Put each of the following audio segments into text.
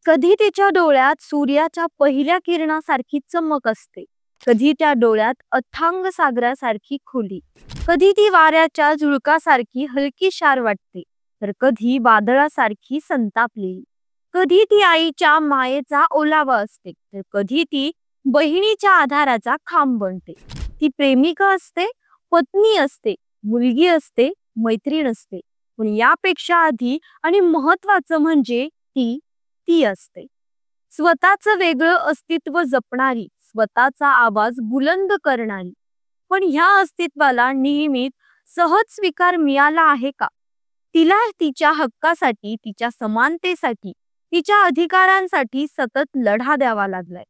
कधी तिच्या डोळ्यात सूर्याच्या पहिल्या किरणासारखी चमक असते, कधी त्या डोळ्यात अथांग सागरासारखी खोली, कधी ती वाऱ्याच्या झुळकासारखी हलकी शार वाटते, तर कधी वादळासारखी संतापलेली. कधी ती आईच्या मायेचा ओलावा असते, तर कधी ती बहिणीच्या आधाराचा खांब बनते. ती प्रेमिका असते, पत्नी असते, मुलगी असते, मैत्रीण असते. पण यापेक्षा आधी आणि महत्वाचं म्हणजे ती ती असते. स्वतःचं वेगळं अस्तित्व जपणारी, स्वतःचा आवाज बुलंद करणारी. पण ह्या अस्तित्वाला नेहमीच सहज स्वीकार मिळाला आहे का? तिला तिच्या हक्कासाठी, तिच्या समानतेसाठी, तिच्या अधिकारांसाठी सतत लढा द्यावा लागलाय.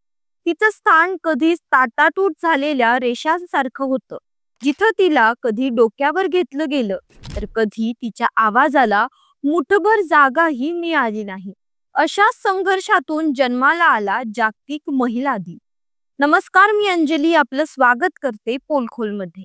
तिचं स्थान कधीच ताटातूट झालेल्या रेषांसारखं होतं, जिथं तिला कधी डोक्यावर घेतलं गेलं, तर कधी तिच्या आवाजाला मुठभर जागाही मिळाली नाही. अशा संघर्षातून जन्माला आला जागतिक महिला दिन. नमस्कार, मी अंजली आपलं स्वागत करते पोलखोलमध्ये.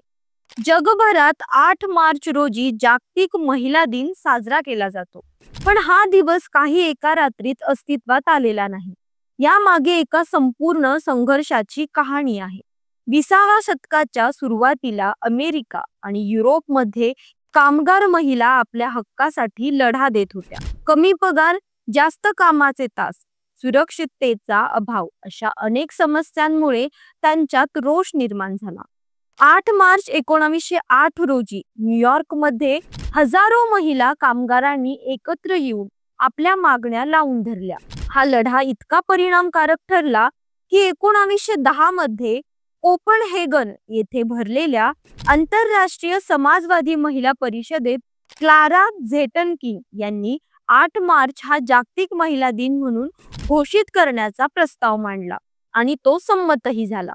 जगभरात 8 मार्च रोजी जागतिक महिला दिन साजरा केला जातो. पण हा दिवस काही एका रात्रीत अस्तित्वात आलेला नाही. यामागे एका संपूर्ण संघर्षाची कहाणी आहे. 20व्या शतकाच्या सुरुवातीला अमेरिका आणि युरोपमध्ये कामगार महिला आपल्या हक्कासाठी लढा देत होत्या. कमी पगार, जास्त कामाचे तास, सुरक्षिततेचा अभाव अशा अनेक समस्यांमुळे त्यांच्यात रोष निर्माण झाला. 8 मार्च 1908 रोजी न्यूयॉर्कमध्ये हजारो महिला कामगारांनी एकत्र येऊन आपल्या मागण्या लावून धरल्या. हा लढा इतका परिणामकारक ठरला की 1910 मध्ये कोपनहेगन येथे भरलेल्या आंतरराष्ट्रीय समाजवादी महिला परिषदेत क्लारा झेटनकिन यांनी 8 मार्च हा जागतिक महिला दिन म्हणून घोषित करण्याचा प्रस्ताव मांडला आणि तो संमतही झाला.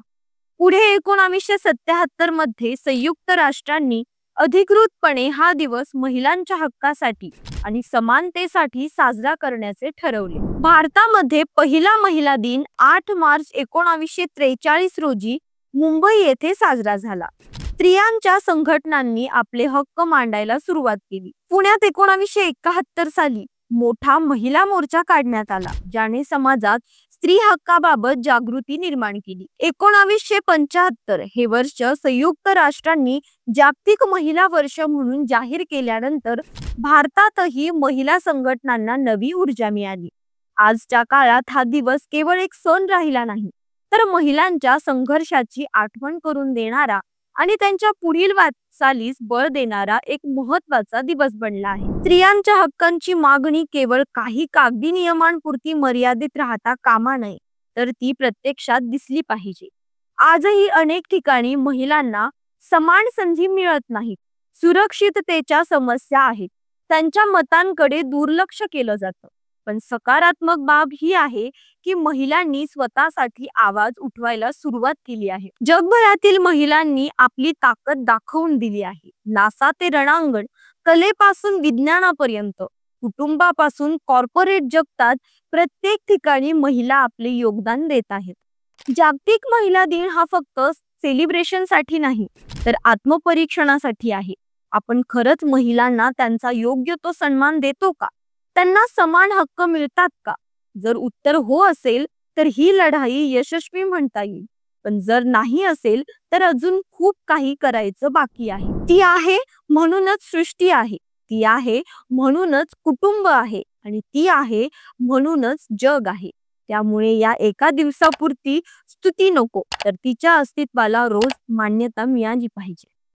पुढे 1977 मध्ये संयुक्त राष्ट्रांनी अधिकृतपणे हा दिवस महिलांच्या हक्कासाठी आणि समानतेसाठी साजरा करण्याचे ठरवले. भारतामध्ये पहिला महिला दिन 8 मार्च 1943 रोजी मुंबई येथे साजरा झाला. स्त्रियांच्या संघटनांनी आपले हक्क मांडायला सुरुवात केली. पुण्यात 1971 साली मोठा महिला मोर्चा काढण्यात आला, ज्याने समाजात स्त्री हक्काबाबत जागृती निर्माण केली. 1975 हे वर्ष संयुक्त राष्ट्रांनी जागतिक महिला वर्ष म्हणून जाहीर केल्यानंतर भारतातही महिला संघटनांना नवी ऊर्जा मिळाली. आजच्या काळात हा दिवस केवळ एक सण राहिला नाही, तर महिलांच्या संघर्षाची आठवण करून देणारा आणि त्यांच्या पुढील वाटचालीस बळ देणारा एक महत्त्वाचा दिवस बनला आहे. स्त्रियांच्या हक्कांची मागणी केवळ काही कागदी नियमांपुरती मर्यादित राहता कामा नये, तर ती प्रत्यक्षात दिसली पाहिजे. आजही अनेक ठिकाणी महिलांना समान संधी मिळत नाहीत. सुरक्षिततेच्या समस्या आहेत. त्यांच्या मतांकडे दुर्लक्ष केलं जातं. पण सकारात्मक बाब ही आहे की महिलांनी स्वतःसाठी आवाज उठवायला सुरुवात केली आहे. जगभरातील महिलांनी आपली ताकद दाखवून दिली आहे. नासा ते रणांगण, कलेपासून विज्ञानापर्यंत, कुटुंबापासून कॉर्पोरेट जगतात प्रत्येक ठिकाणी महिला आपले योगदान देत आहेत. जागतिक महिला दिन हा फक्त सेलिब्रेशनसाठी नाही, तर आत्मपरीक्षणासाठी आहे. आपण खरंच महिलांना त्यांचा योग्य तो सन्मान देतो का? त्यांना समान हक्क मिळतात का? जर उत्तर हो असेल तर ही लढाई यशस्वी म्हणता येईल. पण जर नाही असेल तर अजून खूप काही करायचं बाकी आहे. ती आहे म्हणूनच सृष्टी आहे, ती आहे म्हणूनच कुटुंब आहे, आणि ती आहे म्हणूनच जग आहे. त्यामुळे या एका दिवसापुरती स्तुती नको, तर तिच्या अस्तित्वाला रोज मान्यता मिळाली पाहिजे.